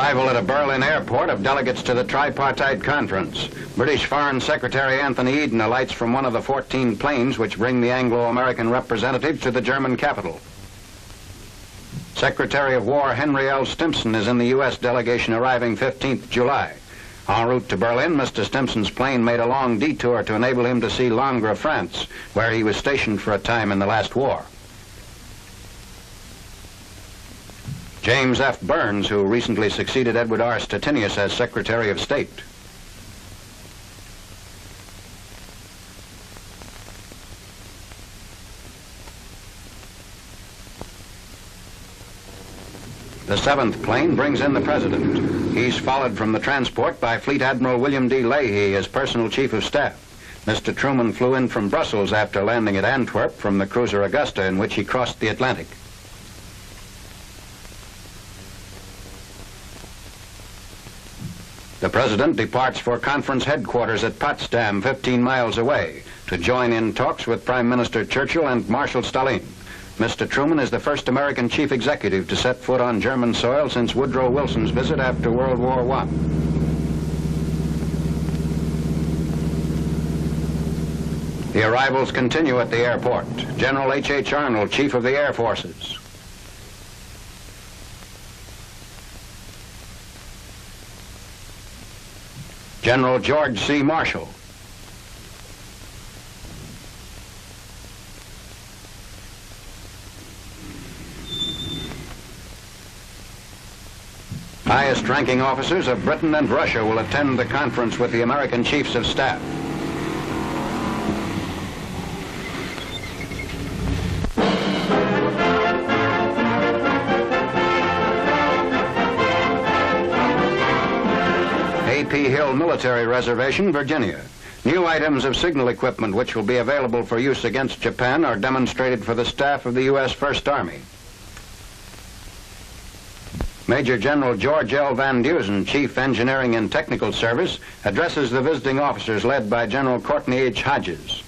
Arrival at a Berlin airport of delegates to the tripartite conference. British Foreign Secretary Anthony Eden alights from one of the 14 planes which bring the Anglo-American representatives to the German capital. Secretary of War Henry L. Stimson is in the U.S. delegation arriving 15th July. En route to Berlin, Mr. Stimson's plane made a long detour to enable him to see Langres, France, where he was stationed for a time in the last war. James F. Burns, who recently succeeded Edward R. Stettinius as Secretary of State. The 7th plane brings in the President. He's followed from the transport by Fleet Admiral William D. Leahy, his personal Chief of Staff. Mr. Truman flew in from Brussels after landing at Antwerp from the cruiser Augusta, in which he crossed the Atlantic. The President departs for conference headquarters at Potsdam, 15 miles away, to join in talks with Prime Minister Churchill and Marshal Stalin. Mr. Truman is the first American chief executive to set foot on German soil since Woodrow Wilson's visit after World War I. The arrivals continue at the airport. General H.H. Arnold, Chief of the Air Forces. General George C. Marshall. Highest-ranking officers of Britain and Russia will attend the conference with the American Chiefs of Staff. A.P. Hill Military Reservation, Virginia. New items of signal equipment which will be available for use against Japan are demonstrated for the staff of the U.S. First Army. Major General George L. Van Dusen, Chief Engineering and Technical Service, addresses the visiting officers led by General Courtney H. Hodges.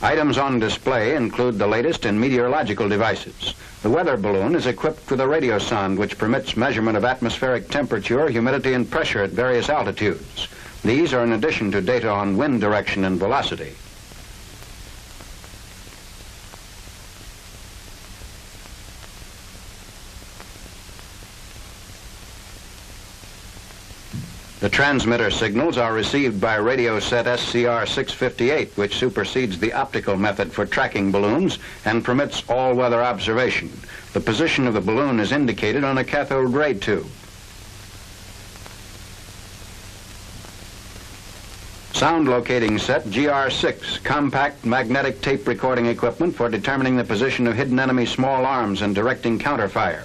Items on display include the latest in meteorological devices. The weather balloon is equipped with a radiosonde which permits measurement of atmospheric temperature, humidity, and pressure at various altitudes. These are in addition to data on wind direction and velocity. The transmitter signals are received by radio set SCR 658, which supersedes the optical method for tracking balloons and permits all-weather observation. The position of the balloon is indicated on a cathode ray tube. Sound locating set GR6, compact magnetic tape recording equipment for determining the position of hidden enemy small arms and directing counterfire.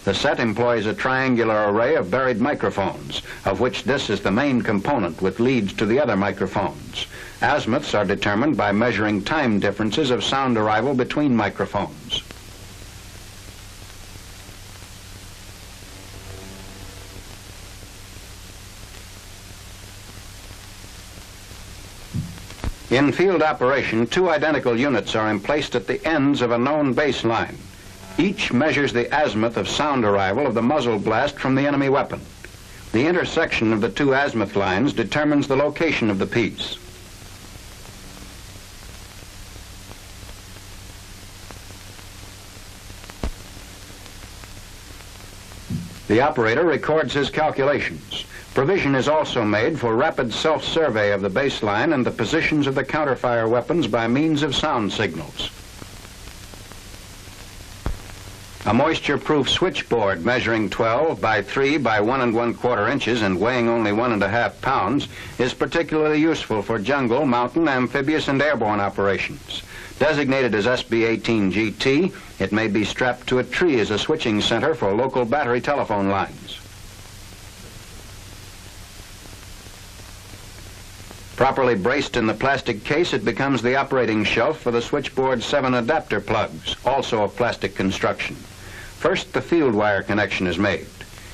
The set employs a triangular array of buried microphones, of which this is the main component with leads to the other microphones. Azimuths are determined by measuring time differences of sound arrival between microphones. In field operation, two identical units are emplaced at the ends of a known baseline. Each measures the azimuth of sound arrival of the muzzle blast from the enemy weapon. The intersection of the two azimuth lines determines the location of the piece. The operator records his calculations. Provision is also made for rapid self-survey of the baseline and the positions of the counterfire weapons by means of sound signals. A moisture-proof switchboard measuring 12 by 3 by 1 1/4 inches and weighing only 1½ pounds is particularly useful for jungle, mountain, amphibious, and airborne operations. Designated as SB-18GT, it may be strapped to a tree as a switching center for local battery telephone lines. Properly braced in the plastic case, it becomes the operating shelf for the switchboard's 7 adapter plugs, also of plastic construction. First, the field wire connection is made.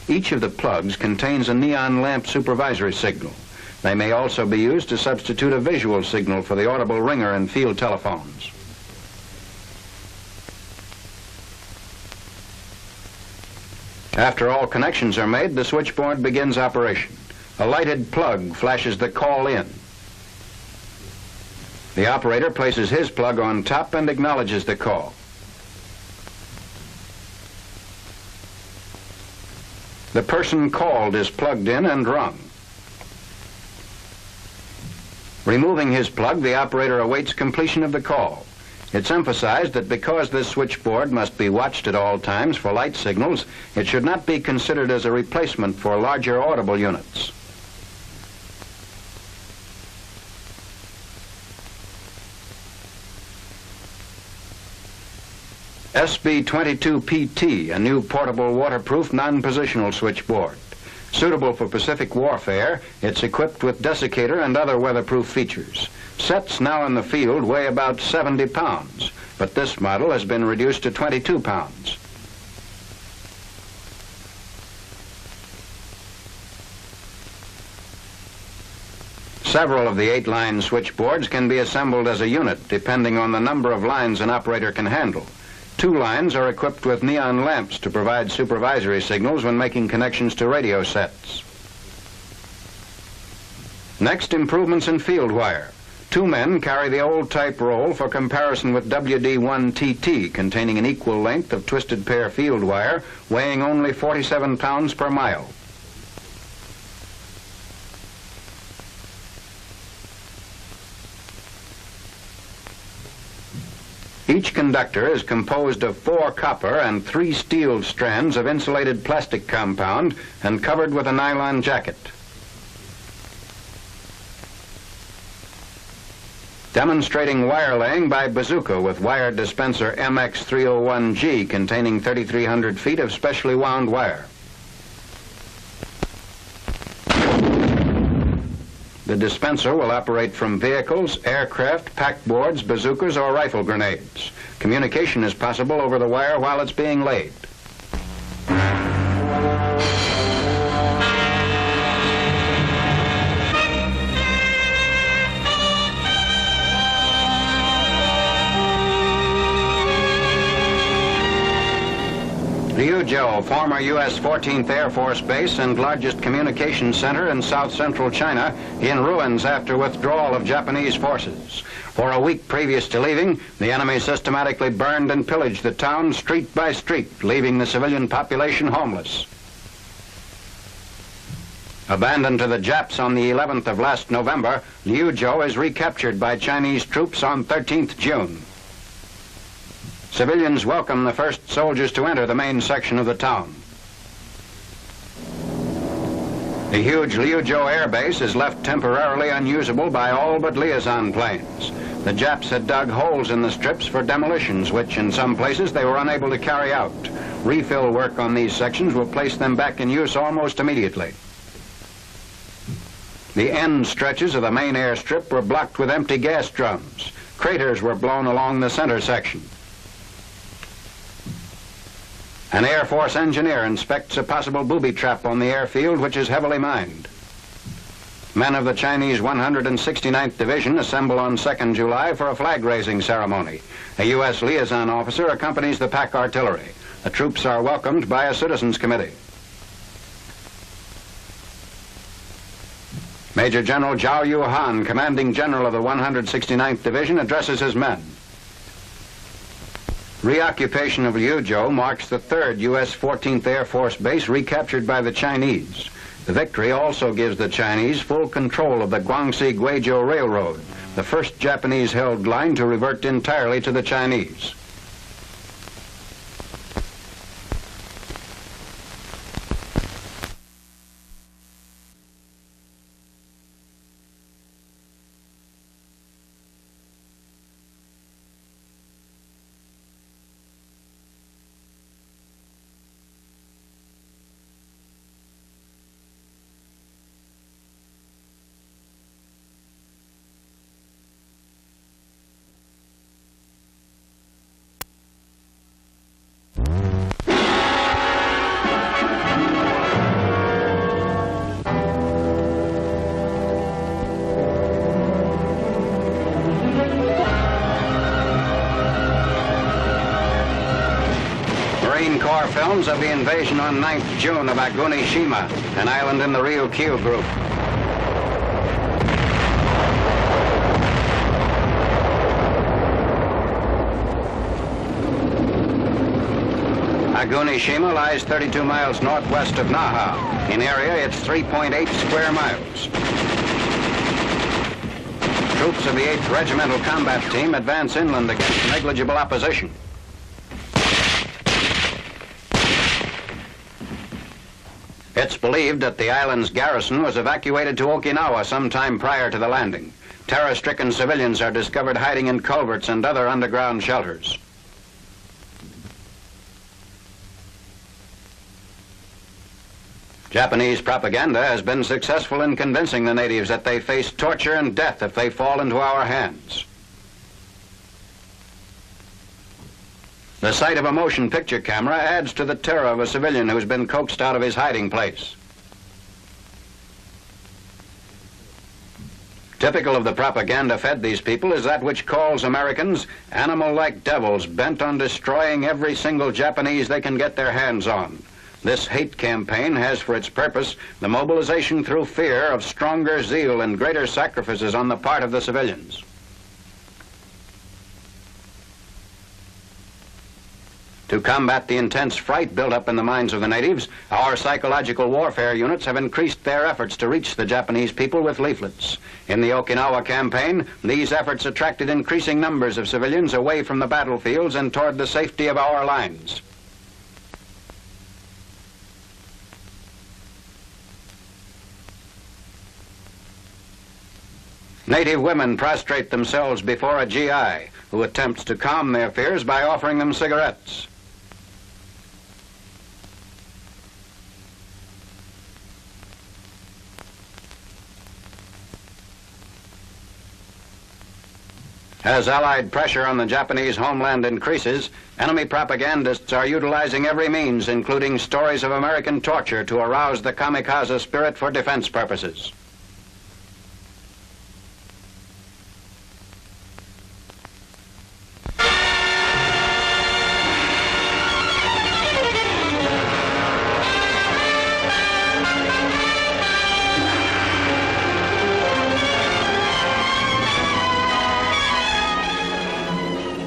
Each of the plugs contains a neon lamp supervisory signal. They may also be used to substitute a visual signal for the audible ringer in field telephones. After all connections are made, the switchboard begins operation. A lighted plug flashes the call in. The operator places his plug on top and acknowledges the call. The person called is plugged in and rung. Removing his plug, the operator awaits completion of the call. It's emphasized that because this switchboard must be watched at all times for light signals, it should not be considered as a replacement for larger audible units. SB-22PT, a new portable waterproof non-positional switchboard. Suitable for Pacific warfare, it's equipped with desiccator and other weatherproof features. Sets now in the field weigh about 70 pounds, but this model has been reduced to 22 pounds. Several of the 8-line switchboards can be assembled as a unit, depending on the number of lines an operator can handle. 2 lines are equipped with neon lamps to provide supervisory signals when making connections to radio sets. Next, improvements in field wire. 2 men carry the old type roll for comparison with WD-1TT, containing an equal length of twisted pair field wire, weighing only 47 pounds per mile. Each conductor is composed of 4 copper and 3 steel strands of insulated plastic compound and covered with a nylon jacket. Demonstrating wire laying by bazooka with wire dispenser MX301G containing 3,300 feet of specially wound wire. The dispenser will operate from vehicles, aircraft, packboards, bazookas, or rifle grenades. Communication is possible over the wire while it's being laid. Liuzhou, former U.S. 14th Air Force Base and largest communications center in south-central China, in ruins after withdrawal of Japanese forces. For a week previous to leaving, the enemy systematically burned and pillaged the town street by street, leaving the civilian population homeless. Abandoned to the Japs on the 11th of last November, Liuzhou is recaptured by Chinese troops on 13th June. Civilians welcome the first soldiers to enter the main section of the town. The huge Liuzhou air base is left temporarily unusable by all but liaison planes. The Japs had dug holes in the strips for demolitions, which in some places they were unable to carry out. Refill work on these sections will place them back in use almost immediately. The end stretches of the main airstrip were blocked with empty gas drums. Craters were blown along the center section. An Air Force engineer inspects a possible booby trap on the airfield, which is heavily mined. Men of the Chinese 169th Division assemble on 2nd July for a flag-raising ceremony. A U.S. liaison officer accompanies the pack artillery. The troops are welcomed by a citizens committee. Major General Zhao Yuhan, commanding general of the 169th Division, addresses his men. Reoccupation of Liuzhou marks the 3rd U.S. 14th Air Force base recaptured by the Chinese. The victory also gives the Chinese full control of the Guangxi-Guizhou Railroad, the first Japanese-held line to revert entirely to the Chinese. Marine Corps films of the invasion on 9th June of Agunishima, an island in the Ryukyu group. Agunishima lies 32 miles northwest of Naha. In area, it's 3.8 square miles. Troops of the 8th Regimental Combat Team advance inland against negligible opposition. It's believed that the island's garrison was evacuated to Okinawa sometime prior to the landing. Terror-stricken civilians are discovered hiding in culverts and other underground shelters. Japanese propaganda has been successful in convincing the natives that they face torture and death if they fall into our hands. The sight of a motion picture camera adds to the terror of a civilian who's been coaxed out of his hiding place. Typical of the propaganda fed these people is that which calls Americans animal-like devils bent on destroying every single Japanese they can get their hands on. This hate campaign has for its purpose the mobilization through fear of stronger zeal and greater sacrifices on the part of the civilians. To combat the intense fright built up in the minds of the natives, our psychological warfare units have increased their efforts to reach the Japanese people with leaflets. In the Okinawa campaign, these efforts attracted increasing numbers of civilians away from the battlefields and toward the safety of our lines. Native women prostrate themselves before a GI who attempts to calm their fears by offering them cigarettes. As Allied pressure on the Japanese homeland increases, enemy propagandists are utilizing every means, including stories of American torture, to arouse the kamikaze spirit for defense purposes.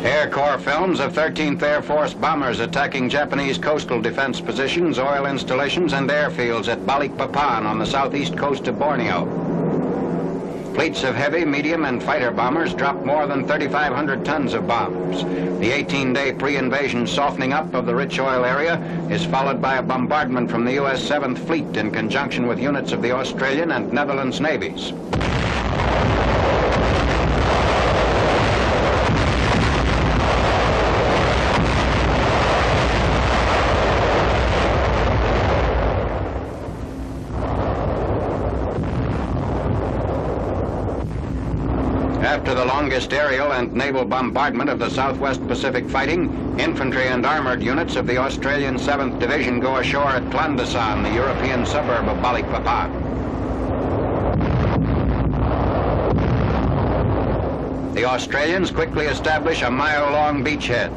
Air Corps films of 13th Air Force bombers attacking Japanese coastal defense positions, oil installations, and airfields at Balikpapan on the southeast coast of Borneo. Fleets of heavy, medium, and fighter bombers dropped more than 3,500 tons of bombs. The 18-day pre-invasion softening up of the rich oil area is followed by a bombardment from the U.S. 7th Fleet in conjunction with units of the Australian and Netherlands navies. After the longest aerial and naval bombardment of the Southwest Pacific fighting, infantry and armored units of the Australian 7th Division go ashore at Clandasan, the European suburb of Balikpapan. The Australians quickly establish a mile-long beachhead.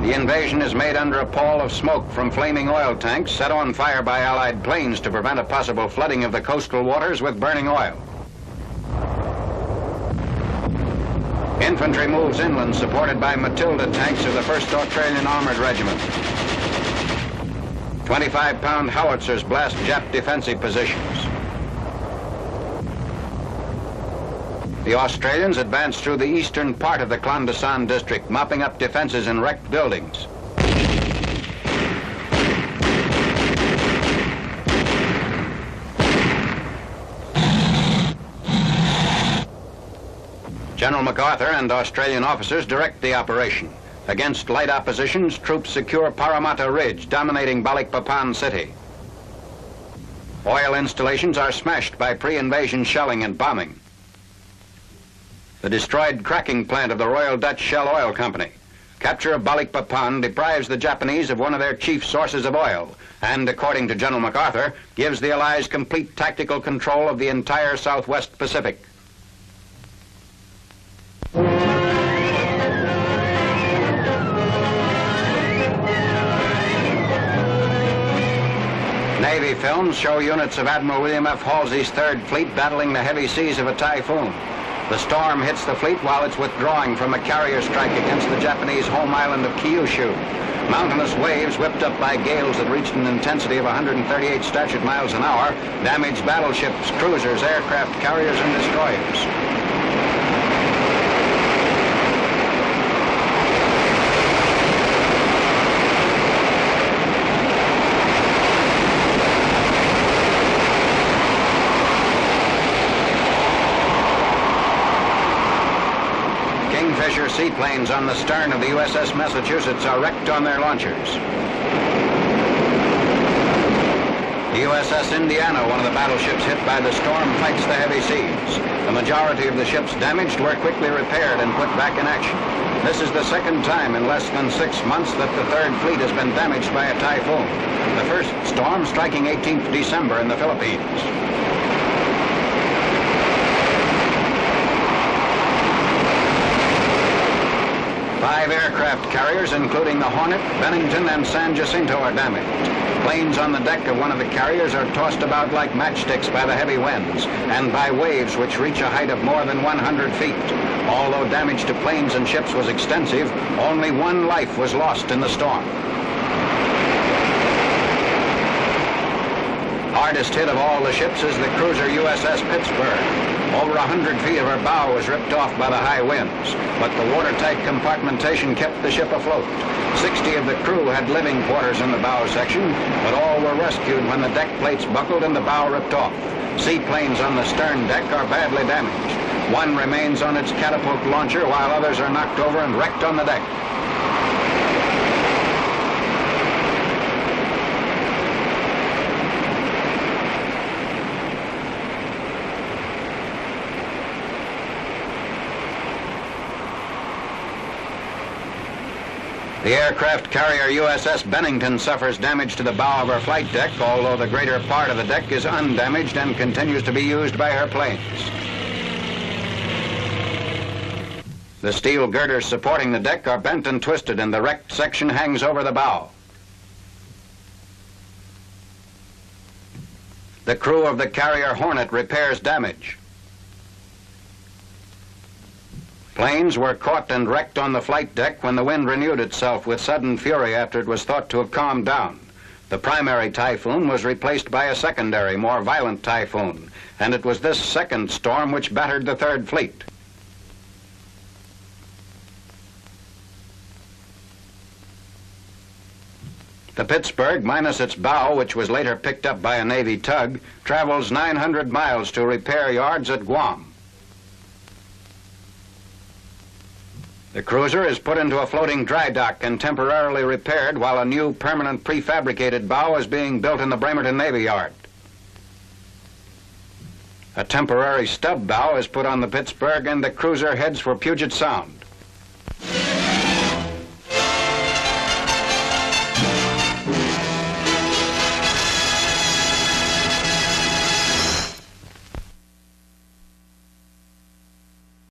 The invasion is made under a pall of smoke from flaming oil tanks set on fire by Allied planes to prevent a possible flooding of the coastal waters with burning oil. Infantry moves inland, supported by Matilda tanks of the 1st Australian Armored Regiment. 25-pound howitzers blast Jap defensive positions. The Australians advance through the eastern part of the Clandasan district, mopping up defenses and wrecked buildings. General MacArthur and Australian officers direct the operation. Against light oppositions, troops secure Parramatta Ridge, dominating Balikpapan city. Oil installations are smashed by pre-invasion shelling and bombing. The destroyed cracking plant of the Royal Dutch Shell Oil Company. Capture of Balikpapan deprives the Japanese of one of their chief sources of oil, and, according to General MacArthur, gives the Allies complete tactical control of the entire Southwest Pacific. Navy films show units of Admiral William F. Halsey's Third Fleet battling the heavy seas of a typhoon. The storm hits the fleet while it's withdrawing from a carrier strike against the Japanese home island of Kyushu. Mountainous waves, whipped up by gales that reached an intensity of 138 statute miles an hour, damaged battleships, cruisers, aircraft carriers, and destroyers. Kingfisher seaplanes on the stern of the USS Massachusetts are wrecked on their launchers. The USS Indiana, one of the battleships hit by the storm, fights the heavy seas. The majority of the ships damaged were quickly repaired and put back in action. This is the second time in less than 6 months that the Third Fleet has been damaged by a typhoon. The first storm striking 18th December in the Philippines. 5 aircraft carriers, including the Hornet, Bennington, and San Jacinto, are damaged. Planes on the deck of one of the carriers are tossed about like matchsticks by the heavy winds and by waves which reach a height of more than 100 feet. Although damage to planes and ships was extensive, only 1 life was lost in the storm. Hardest hit of all the ships is the cruiser USS Pittsburgh. Over 100 feet of her bow was ripped off by the high winds, but the watertight compartmentation kept the ship afloat. 60 of the crew had living quarters in the bow section, but all were rescued when the deck plates buckled and the bow ripped off. Seaplanes on the stern deck are badly damaged. 1 remains on its catapult launcher, while others are knocked over and wrecked on the deck. The aircraft carrier USS Bennington suffers damage to the bow of her flight deck, although the greater part of the deck is undamaged and continues to be used by her planes. The steel girders supporting the deck are bent and twisted, and the wrecked section hangs over the bow. The crew of the carrier Hornet repairs damage. Planes were caught and wrecked on the flight deck when the wind renewed itself with sudden fury after it was thought to have calmed down. The primary typhoon was replaced by a secondary, more violent typhoon, and it was this second storm which battered the Third Fleet. The Pittsburgh, minus its bow, which was later picked up by a Navy tug, travels 900 miles to repair yards at Guam. The cruiser is put into a floating dry dock and temporarily repaired while a new permanent prefabricated bow is being built in the Bremerton Navy Yard. A temporary stub bow is put on the Pittsburgh and the cruiser heads for Puget Sound.